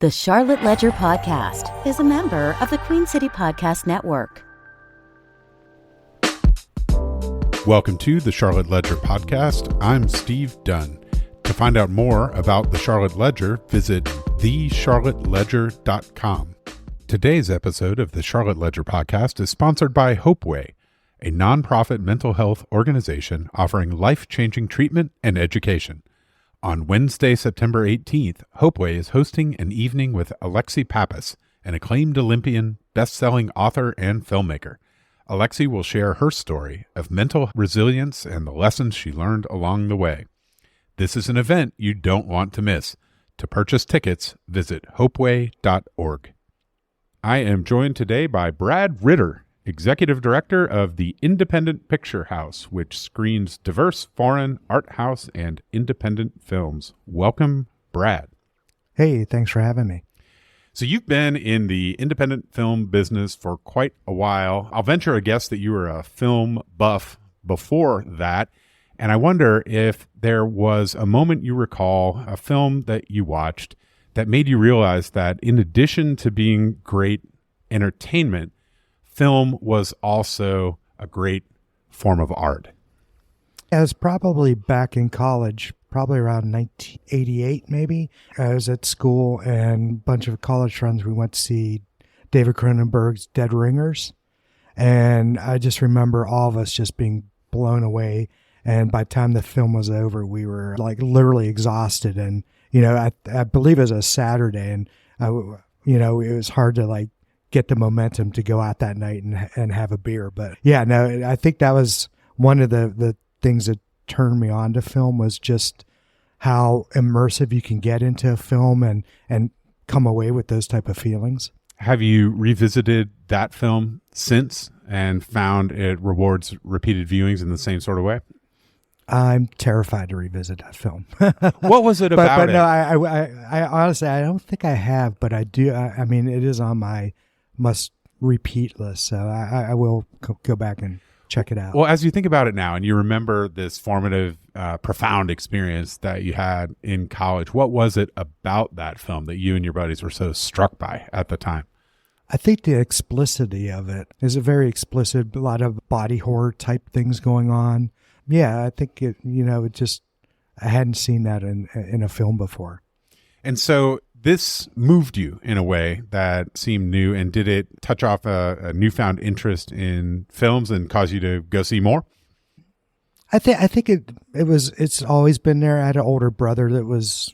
The Charlotte Ledger Podcast is a member of the Queen City Podcast Network. Welcome to the Charlotte Ledger Podcast. I'm Steve Dunn. To find out more about the Charlotte Ledger, visit thecharlotteledger.com. Today's episode of the Charlotte Ledger Podcast is sponsored by Hopeway, a nonprofit mental health organization offering life-changing treatment and education. On Wednesday, September 18th, Hopeway is hosting an evening with Alexi Pappas, an acclaimed Olympian, best-selling author, and filmmaker. Alexi will share her story of mental resilience and the lessons she learned along the way. This is an event you don't want to miss. To purchase tickets, visit hopeway.org. I am joined today by Brad Ritter, Executive Director of the Independent Picture House, which screens diverse foreign, art house, and independent films. Welcome, Brad. Hey, thanks for having me. So you've been in the independent film business for quite a while. I'll venture a guess that you were a film buff before that. And I wonder if there was a moment you recall, a film that you watched, that made you realize that in addition to being great entertainment, film was also a great form of art. I was probably back in college, probably around 1988 maybe. I was at school and a bunch of college friends, we went to see David Cronenberg's Dead Ringers. And I just remember all of us just being blown away. And by the time the film was over, we were like literally exhausted. And, you know, I believe it was a Saturday and, it was hard to like get the momentum to go out that night and have a beer. But yeah, no, I think that was one of the things that turned me on to film was just how immersive you can get into a film and come away with those type of feelings. Have you revisited that film since and found it rewards repeated viewings in the same sort of way? I'm terrified to revisit that film. What was it about but it? No, I honestly, I don't think I have, but I do. I mean, it is on my must repeat list. So I will go back and check it out. Well, as you think about it now and you remember this formative, profound experience that you had in college, what was it about that film that you and your buddies were so struck by at the time? I think the explicitity of it is a very explicit, a lot of body horror type things going on. Yeah, I think I hadn't seen that in a film before. And so this moved you in a way that seemed new, and did it touch off a newfound interest in films and cause you to go see more? I think it's always been there. I had an older brother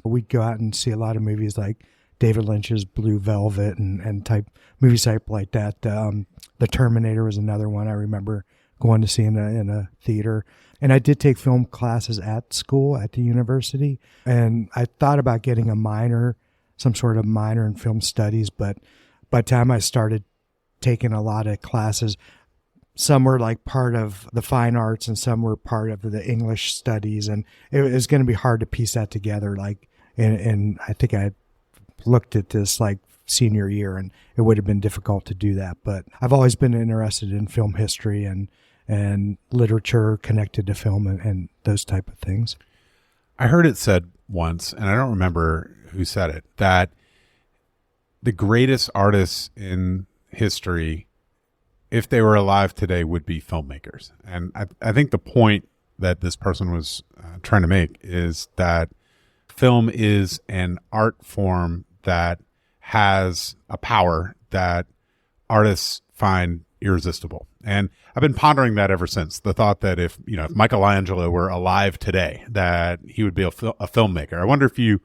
we'd go out and see a lot of movies like David Lynch's Blue Velvet and movies like that. The Terminator was another one I remember going to see in a theater. And I did take film classes at school, at the university. And I thought about getting some sort of minor in film studies. But by the time I started taking a lot of classes, some were like part of the fine arts and some were part of the English studies. And it was going to be hard to piece that together. And I think I looked at this like senior year and it would have been difficult to do that. But I've always been interested in film history and literature connected to film and those type of things. I heard it said once, and I don't remember who said it, that the greatest artists in history, if they were alive today, would be filmmakers. And I think the point that this person was trying to make is that film is an art form that has a power that artists find irresistible. And I've been pondering that ever since. The thought that if Michelangelo were alive today, that he would be a filmmaker. I wonder if you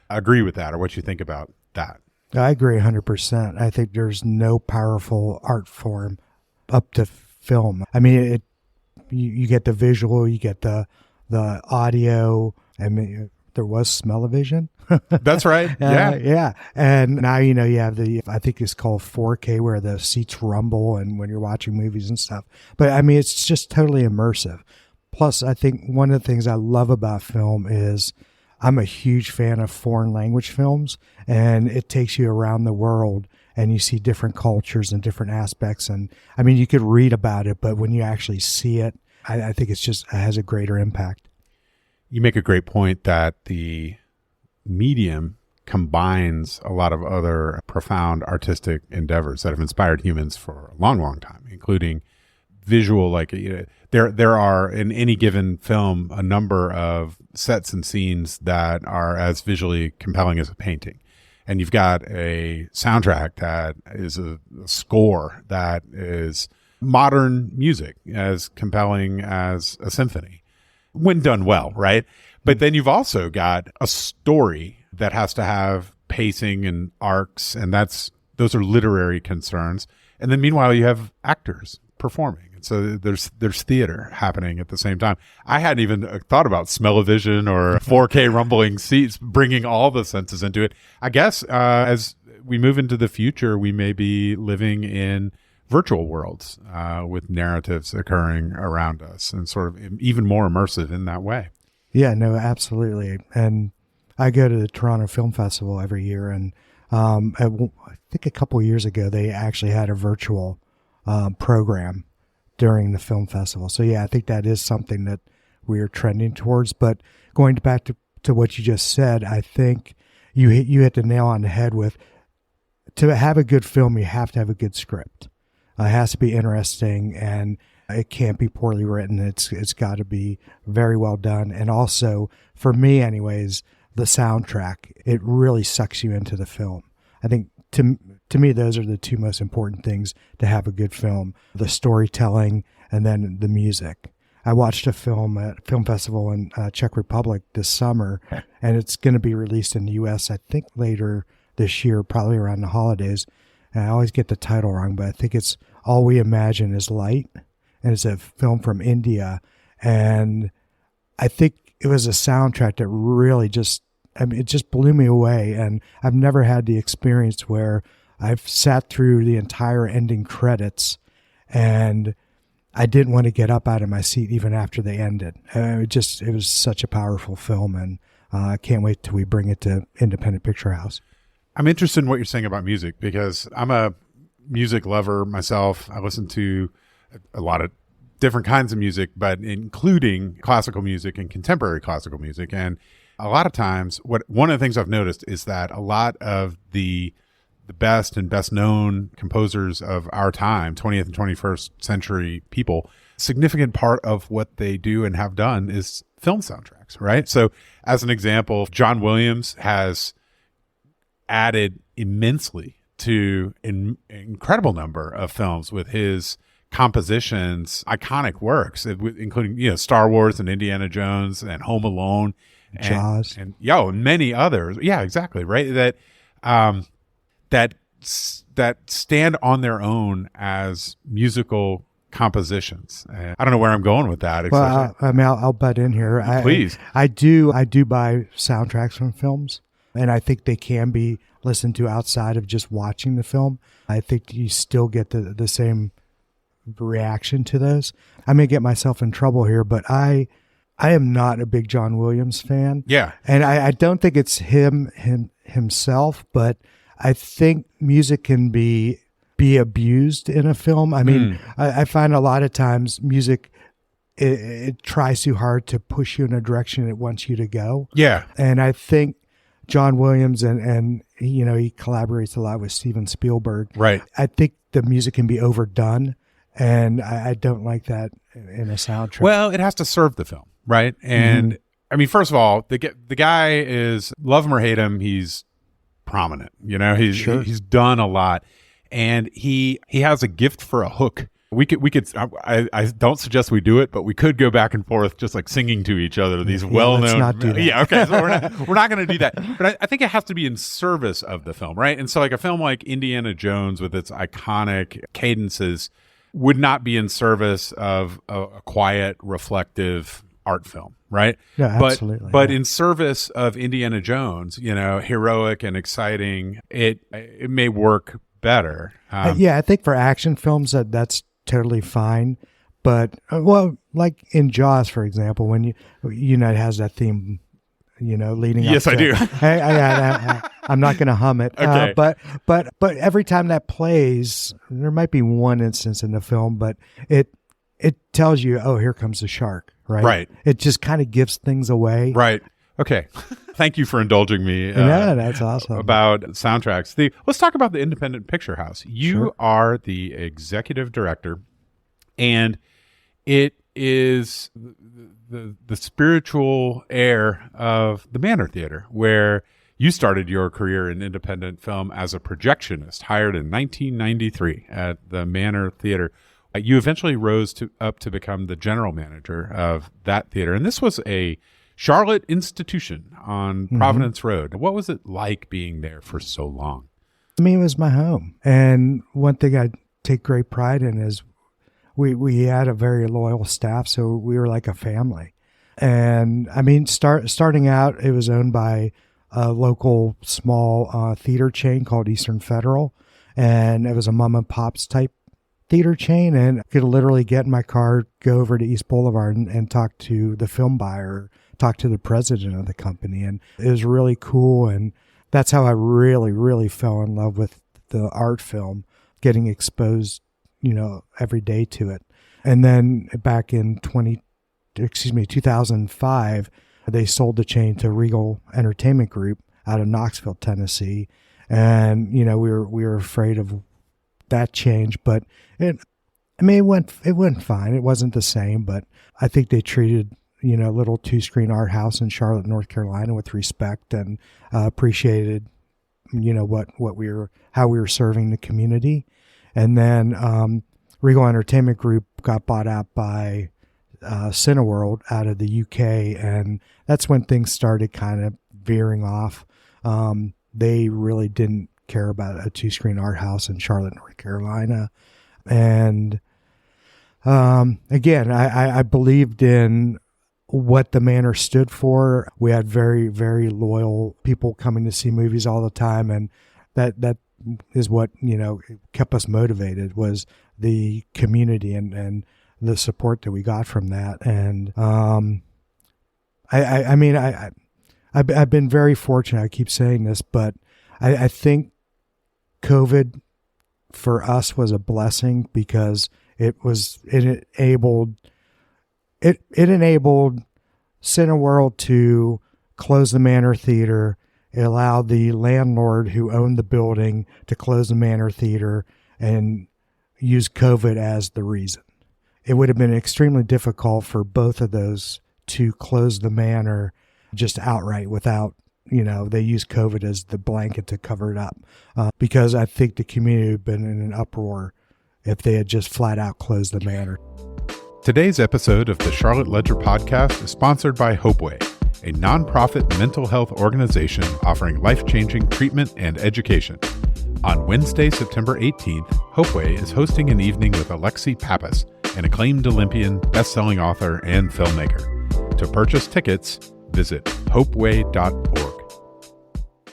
agree with that or what you think about that. I agree 100%. I think there's no powerful art form up to film. I mean, you get the visual, you get the audio. I mean, there was smell-o-vision. That's right. Yeah. Yeah. And now, you have I think it's called 4K where the seats rumble and when you're watching movies and stuff. But I mean, it's just totally immersive. Plus, I think one of the things I love about film is I'm a huge fan of foreign language films, and it takes you around the world and you see different cultures and different aspects. And I mean, you could read about it, but when you actually see it, I think it has a greater impact. You make a great point that the medium combines a lot of other profound artistic endeavors that have inspired humans for a long, long time, including visual. Like, there are in any given film a number of sets and scenes that are as visually compelling as a painting. And you've got a soundtrack that is a score that is modern music, as compelling as a symphony, when done well, right? But then you've also got a story that has to have pacing and arcs, and those are literary concerns. And then meanwhile, you have actors performing. And so there's theater happening at the same time. I hadn't even thought about smell-o-vision or 4K rumbling seats, bringing all the senses into it. I guess as we move into the future, we may be living in virtual worlds with narratives occurring around us and sort of even more immersive in that way. Yeah, no, absolutely. And I go to the Toronto Film Festival every year, and I think a couple of years ago, they actually had a virtual program during the film festival. So yeah, I think that is something that we are trending towards. But going back to what you just said, I think you hit the nail on the head with, to have a good film, you have to have a good script. It has to be interesting, and it can't be poorly written. It's got to be very well done. And also, for me anyways, the soundtrack, it really sucks you into the film. I think to me, those are the two most important things to have a good film: the storytelling and then the music. I watched a film at a film festival in Czech Republic this summer, and it's going to be released in the U.S., I think, later this year, probably around the holidays. And I always get the title wrong, but I think it's All We Imagine Is Light, and it's a film from India. And I think it was a soundtrack that really it just blew me away. And I've never had the experience where I've sat through the entire ending credits and I didn't want to get up out of my seat even after they ended. It was such a powerful film, and I can't wait till we bring it to Independent Picture House. I'm interested in what you're saying about music, because I'm a music lover myself. I listen to a lot of different kinds of music, but including classical music and contemporary classical music. And a lot of times, one of the things I've noticed is that a lot of the best and best known composers of our time, 20th and 21st century people, significant part of what they do and have done is film soundtracks, right? So as an example, John Williams has added immensely to an incredible number of films with his compositions, iconic works, including, Star Wars and Indiana Jones and Home Alone, Jaws, and many others. Yeah, exactly. Right. That stand on their own as musical compositions. And I don't know where I'm going with that. Well, I'll butt in here. Please. I do buy soundtracks from films, and I think they can be listened to outside of just watching the film. I think you still get the same reaction to those. I may get myself in trouble here, but I am not a big John Williams fan. Yeah. And I don't think it's himself, but I think music can be abused in a film. I mean, I find a lot of times music, it tries too hard to push you in a direction it wants you to go. Yeah. And I think John Williams and he collaborates a lot with Steven Spielberg. Right. I think the music can be overdone, and I don't like that in a soundtrack. Well, it has to serve the film, right? And I mean, first of all, the guy is, love him or hate him, he's prominent. He's done a lot, and he has a gift for a hook. We could. I don't suggest we do it, but we could go back and forth, just like singing to each other these well-known. Let's not do that. Yeah, okay. So we're not going to do that. But I think it has to be in service of the film, right? And so, like a film like Indiana Jones with its iconic cadences would not be in service of a quiet, reflective art film, right? Yeah, absolutely. But in service of Indiana Jones, heroic and exciting, it may work better. I think for action films that's totally fine. But like in Jaws, for example, when it has that theme, leading up. Yes, I do. I'm not going to hum it. Okay. But every time that plays, there might be one instance in the film, but it tells you, oh, here comes the shark, right? Right. It just kind of gives things away. Right. Okay. Thank you for indulging me. Yeah, that's awesome. About soundtracks. Let's talk about the Independent Picture House. You Sure. are the executive director, and it is the spiritual heir of the Manor Theatre, where you started your career in independent film as a projectionist, hired in 1993 at the Manor Theatre. You eventually rose up to become the general manager of that theater. And this was a Charlotte institution on Providence Road. What was it like being there for so long? I mean, it was my home. And one thing I take great pride in is we had a very loyal staff, so we were like a family. And I mean, starting out, it was owned by a local small theater chain called Eastern Federal. And it was a mom and pops type theater chain, and I could literally get in my car, go over to East Boulevard and talk to the film buyer, talk to the president of the company. And it was really cool. And that's how I really, really fell in love with the art film, getting exposed, every day to it. And then back in 2005, they sold the chain to Regal Entertainment Group out of Knoxville, Tennessee. And, we were afraid of that change, but it went fine. It wasn't the same, but I think they treated, little 2-screen art house in Charlotte, North Carolina with respect and appreciated, how we were serving the community. And then Regal Entertainment Group got bought out by Cineworld out of the UK, and that's when things started kind of veering off. They really didn't care about a 2-screen art house in Charlotte, North Carolina. And again, I believed in what the Manor stood for. We had very, very loyal people coming to see movies all the time, and that is what kept us motivated, was the community and the support that we got from that. And I've been very fortunate. I keep saying this, but I think COVID for us was a blessing, because it enabled Cineworld to close the Manor Theater. It allowed the landlord who owned the building to close the Manor Theater and use COVID as the reason. It would have been extremely difficult for both of those to close the Manor just outright without, they used COVID as the blanket to cover it up, because I think the community would have been in an uproar if they had just flat out closed the Manor. Today's episode of the Charlotte Ledger podcast is sponsored by Hopeway, a nonprofit mental health organization offering life-changing treatment and education. On Wednesday, September 18th, Hopeway is hosting an evening with Alexi Pappas, an acclaimed Olympian, best-selling author, and filmmaker. To purchase tickets, visit hopeway.org.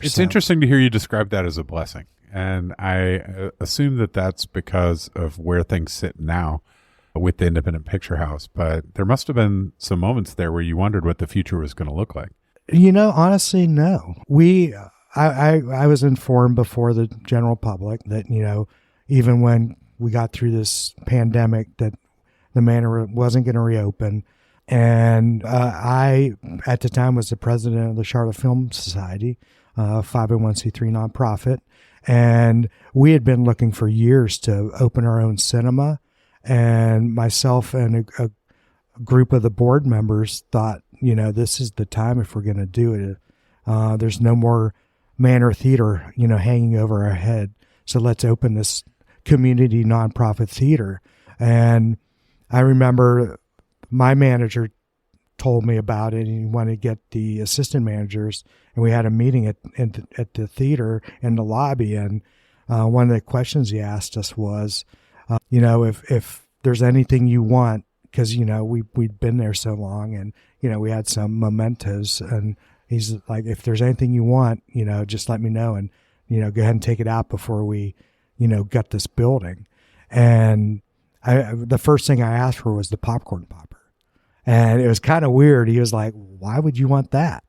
It's interesting to hear you describe that as a blessing, and I assume that that's because of where things sit now with the Independent Picture House, but there must have been some moments there where you wondered what the future was going to look like. Honestly, no. I was informed before the general public that, even when we got through this pandemic, that the Manor wasn't going to reopen. And I, at the time, was the president of the Charlotte Film Society, 501c3 nonprofit. And we had been looking for years to open our own cinema. And myself and a group of the board members thought, this is the time if we're going to do it. There's no more Manor Theater, hanging over our head. So let's open this community nonprofit theater. And I remember my manager told me about it, and he wanted to get the assistant managers, and we had a meeting at the theater in the lobby. And one of the questions he asked us was, if there's anything you want, because, we'd been there so long, and, we had some mementos, and he's like, if there's anything you want, just let me know, and, go ahead and take it out before we, gut this building. And the first thing I asked for was the popcorn popper. And it was kind of weird. He was like, why would you want that?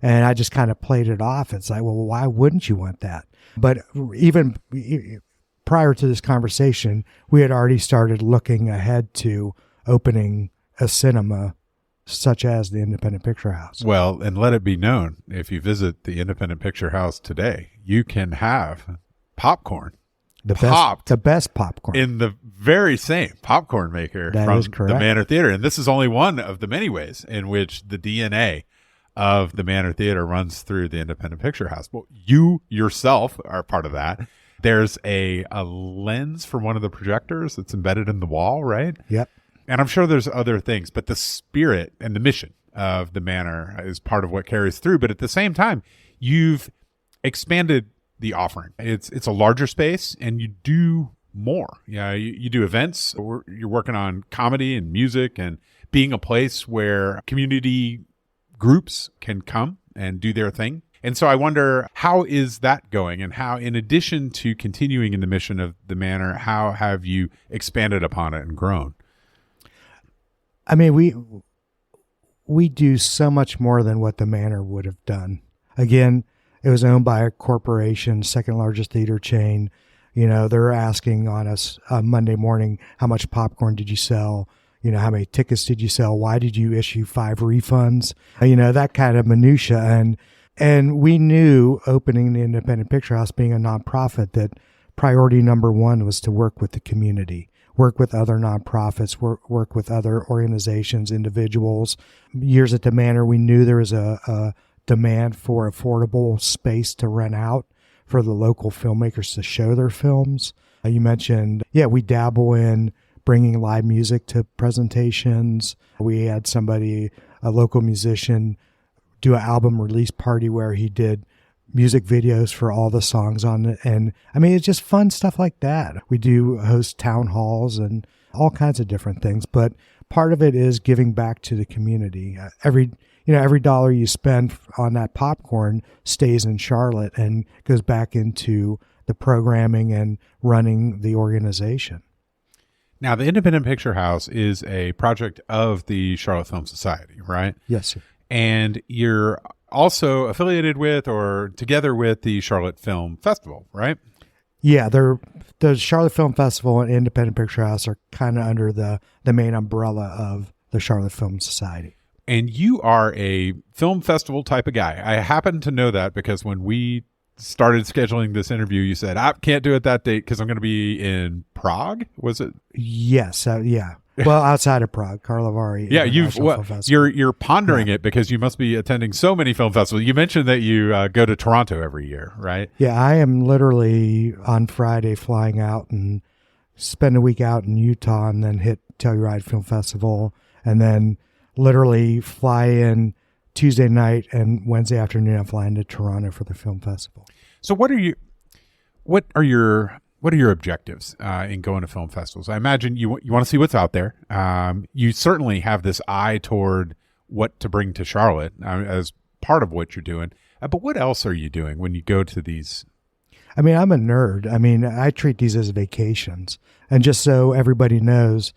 And I just kind of played it off. It's like, well, why wouldn't you want that? But even prior to this conversation, we had already started looking ahead to opening a cinema such as the Independent Picture House. Well, and let it be known, if you visit the Independent Picture House today, you can have popcorn. The best popcorn. In the very same popcorn maker That from is correct. the Manor Theatre. And this is only one of the many ways in which the DNA of the Manor Theatre runs through the Independent Picture House. Well, you yourself are part of that. There's a lens for one of the projectors that's embedded in the wall, right? Yep. And I'm sure there's other things, but the spirit and the mission of the Manor is part of what carries through. But at the same time, you've expanded the offering. It's a larger space, and you do more. You do events. You're working on comedy and music and being a place where community groups can come and do their thing. And so I wonder, how is that going? And how, in addition to continuing in the mission of the Manor, how have you expanded upon it and grown? I mean, we do so much more than what the Manor would have done. Again, it was owned by a corporation, second largest theater chain. They're asking on us Monday morning, how much popcorn did you sell? How many tickets did you sell? Why did you issue 5 refunds? That kind of minutia. And we knew, opening the Independent Picture House, being a nonprofit, that priority number one was to work with the community, work with other nonprofits, work with other organizations, individuals. Years at the Manor, we knew there was a demand for affordable space to rent out for the local filmmakers to show their films. You mentioned, we dabble in bringing live music to presentations. We had a local musician, do an album release party where he did music videos for all the songs on it. And I mean, it's just fun stuff like that. We do host town halls and all kinds of different things, but part of it is giving back to the community. Every dollar you spend on that popcorn stays in Charlotte and goes back into the programming and running the organization. Now, the Independent Picture House is a project of the Charlotte Film Society, right? Yes, sir. And you're also affiliated with or together with the Charlotte Film Festival, right? Yeah, the Charlotte Film Festival and Independent Picture House are kind of under the main umbrella of the Charlotte Film Society. And you are a film festival type of guy. I happen to know that because when we started scheduling this interview, you said, I can't do it that date because I'm going to be in Prague. Was it? Yes. Yeah. Well, outside of Prague, Karlovy. Yeah, you're pondering it because you must be attending so many film festivals. You mentioned that you go to Toronto every year, right? Yeah, I am literally on Friday flying out and spend a week out in Utah and then hit Telluride Film Festival and then literally fly in Tuesday night and Wednesday afternoon I'm flying to Toronto for the film festival. So what are your objectives in going to film festivals? I imagine you want to see what's out there. You certainly have this eye toward what to bring to Charlotte as part of what you're doing. But what else are you doing when you go to these? I mean, I'm a nerd. I mean, I treat these as vacations. And just so everybody knows,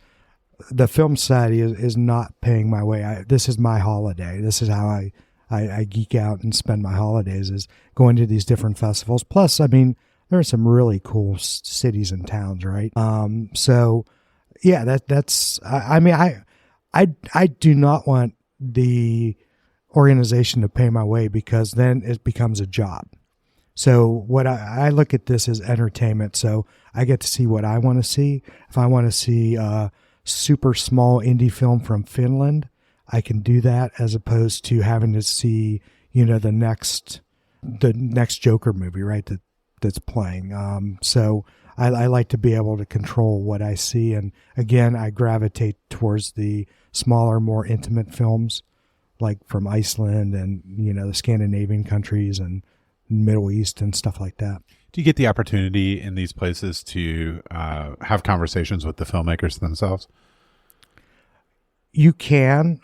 the Film Society is not paying my way. This is my holiday. This is how I geek out and spend my holidays, is going to these different festivals. Plus, I mean, there are some really cool cities and towns, right? So yeah, that's, I mean, I do not want the organization to pay my way because then it becomes a job. So what I look at this as entertainment. So I get to see what I want to see. If I want to see a super small indie film from Finland, I can do that, as opposed to having to see, the next Joker movie, right? That's playing. So I like to be able to control what I see. And again, I gravitate towards the smaller, more intimate films, like from Iceland and, the Scandinavian countries and Middle East and stuff like that. Do you get the opportunity in these places to have conversations with the filmmakers themselves? You can.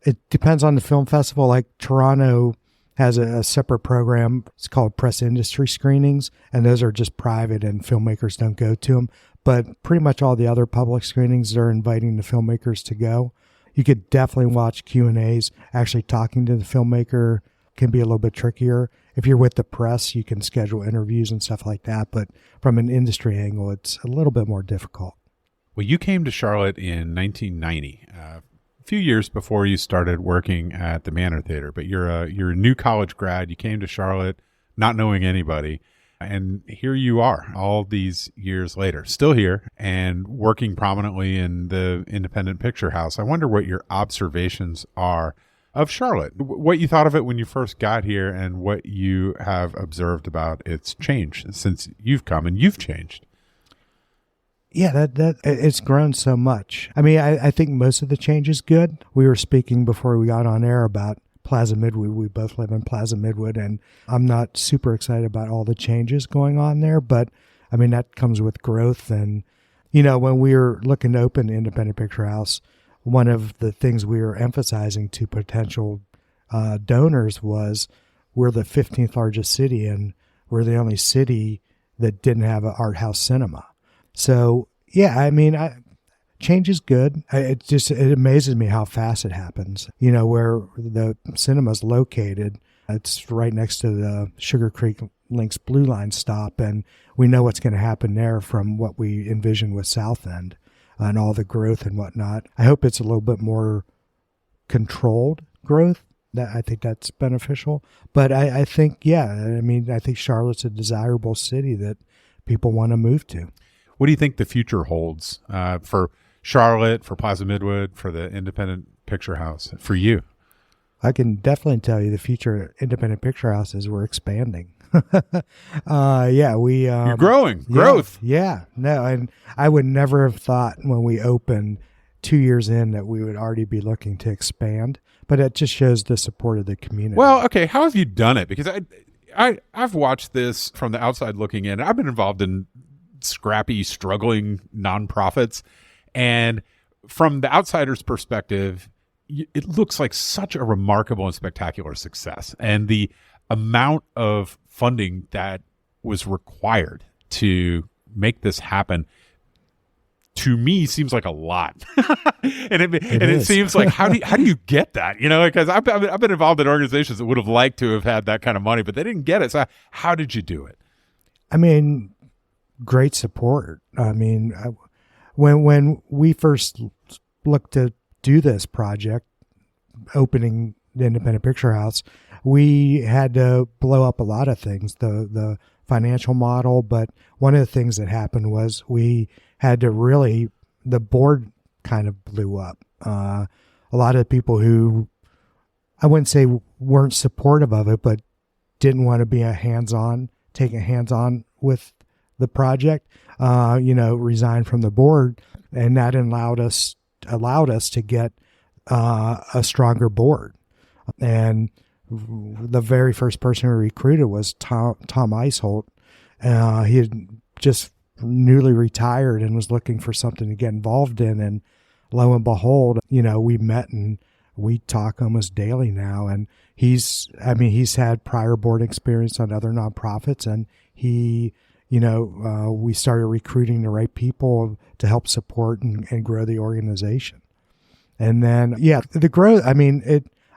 It depends on the film festival. Like Toronto has a separate program. It's called Press Industry Screenings, and those are just private and filmmakers don't go to them. But pretty much all the other public screenings, they're inviting the filmmakers to go. You could definitely watch Q&As. Actually talking to the filmmaker can be a little bit trickier. If you're with the press, you can schedule interviews and stuff like that. But from an industry angle, it's a little bit more difficult. Well, you came to Charlotte in 1990. few years before you started working at the Manor Theatre, but you're a new college grad. You came to Charlotte not knowing anybody, and here you are all these years later, still here and working prominently in the independent picture house. I wonder what your observations are of Charlotte, what you thought of it when you first got here, and what you have observed about its change since you've come and you've changed. Yeah, that it's grown so much. I mean, I think most of the change is good. We were speaking before we got on air about Plaza Midwood. We both live in Plaza Midwood, and I'm not super excited about all the changes going on there, but I mean, that comes with growth. And, you know, when we were looking to open the Independent Picture House, one of the things we were emphasizing to potential donors was we're the 15th largest city, and we're the only city that didn't have an art house cinema. So, yeah, I mean, change is good. It amazes me how fast it happens. You know, where the cinema's located, it's right next to the Sugar Creek Links Blue Line stop, and we know what's going to happen there from what we envision with South End and all the growth and whatnot. I hope it's a little bit more controlled growth. I think that's beneficial. But I think, yeah, I mean, I think Charlotte's a desirable city that people want to move to. What do you think the future holds for Charlotte, for Plaza Midwood, for the Independent Picture House, for you? I can definitely tell you the future Independent Picture House is we're expanding. You're growing, growth. Yeah, no, and I would never have thought when we opened 2 years in that we would already be looking to expand, but it just shows the support of the community. Well, okay, how have you done it? Because I've watched this from the outside looking in. I've been involved in scrappy, struggling nonprofits, and from the outsider's perspective, it looks like such a remarkable and spectacular success, and the amount of funding that was required to make this happen, to me, seems like a lot. and it seems like how do you get that? You know, because I've been involved in organizations that would have liked to have had that kind of money, but they didn't get it. So how did you do it? I mean, great support. I mean, when we first looked to do this project, opening the Independent Picture House, we had to blow up a lot of things, the financial model. But one of the things that happened was we had to really, the board kind of blew up. A lot of people who, I wouldn't say weren't supportive of it, but didn't want to be taking hands on with the project, resigned from the board, and that allowed us to get a stronger board. And the very first person we recruited was Tom Iceholt. He had just newly retired and was looking for something to get involved in. And lo and behold, we met and we talk almost daily now. And he's had prior board experience on other nonprofits, and we started recruiting the right people to help support and grow the organization. And then, the growth,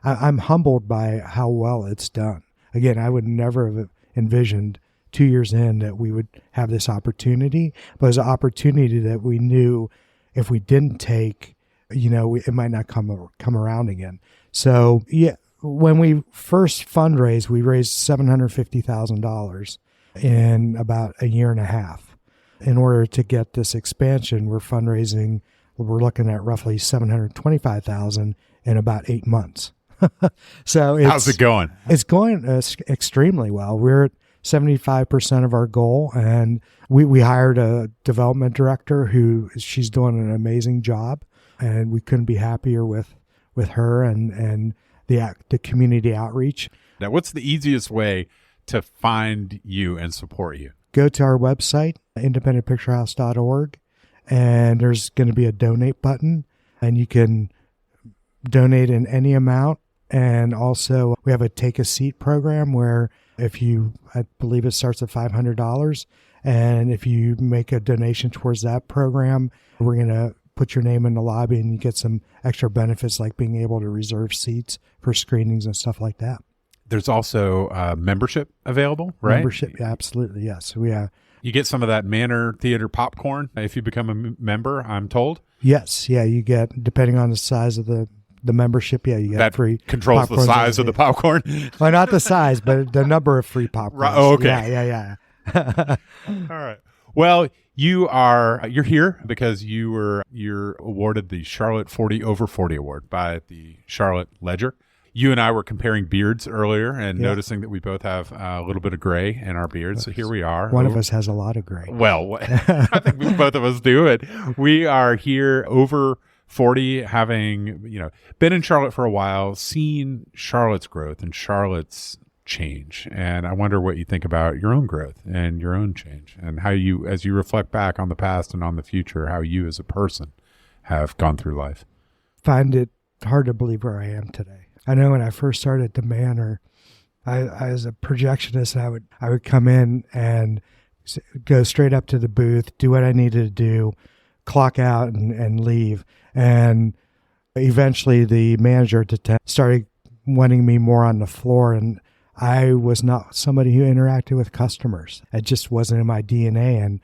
I'm humbled by how well it's done. Again, I would never have envisioned 2 years in that we would have this opportunity, but it was an opportunity that we knew if we didn't take, it might not come around again. So, when we first fundraised, we raised $750,000 in about a year and a half. In order to get this expansion, we're looking at roughly $725,000 in about 8 months. So how's it going? It's going extremely well. We're at 75% of our goal, and we hired a development director she's doing an amazing job, and we couldn't be happier with her and the community outreach. Now, what's the easiest way to find you and support you? Go to our website, independentpicturehouse.org, and there's going to be a donate button, and you can donate in any amount. And also we have a take a seat program where I believe it starts at $500. And if you make a donation towards that program, we're going to put your name in the lobby and you get some extra benefits like being able to reserve seats for screenings and stuff like that. There's also membership available, right? Membership, absolutely, yes. You get some of that Manor Theatre popcorn if you become a member, I'm told. Yes, yeah, you get, depending on the size of the the membership, you get that free. Controls the size of the popcorn. Well, not the size, but the number of free popcorns. Right. Oh, okay. Yeah. All right. Well, you're here because you're awarded the Charlotte 40 over 40 award by the Charlotte Ledger. You and I were comparing beards earlier and noticing that we both have a little bit of gray in our beards. So here we are. One of us has a lot of gray. Well, I think both of us do it. We are here over 40, having, been in Charlotte for a while, seen Charlotte's growth and Charlotte's change. And I wonder what you think about your own growth and your own change, and how you, as you reflect back on the past and on the future, how you as a person have gone through life. Find it hard to believe where I am today. I know when I first started at the Manor, I was a projectionist, and I would come in and go straight up to the booth, do what I needed to do, clock out and leave. And eventually the manager started wanting me more on the floor, and I was not somebody who interacted with customers. It just wasn't in my DNA. And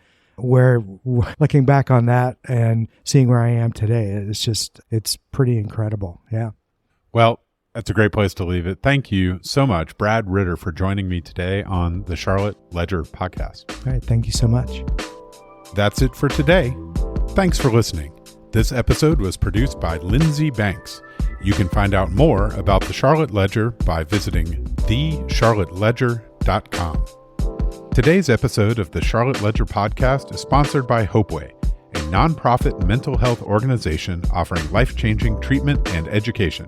looking back on that and seeing where I am today, it's pretty incredible. Yeah. Well, that's a great place to leave it. Thank you so much, Brad Ritter, for joining me today on the Charlotte Ledger podcast. All right. Thank you so much. That's it for today. Thanks for listening. This episode was produced by Lindsay Banks. You can find out more about the Charlotte Ledger by visiting thecharlotteledger.com. Today's episode of the Charlotte Ledger podcast is sponsored by Hopeway, a nonprofit mental health organization offering life-changing treatment and education.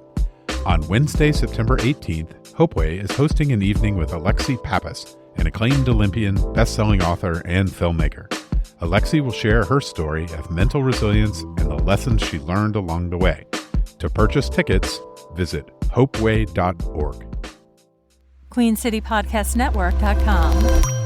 On Wednesday, September 18th, Hopeway is hosting an evening with Alexi Pappas, an acclaimed Olympian, best-selling author, and filmmaker. Alexi will share her story of mental resilience and the lessons she learned along the way. To purchase tickets, visit hopeway.org. QueenCityPodcastNetwork.com.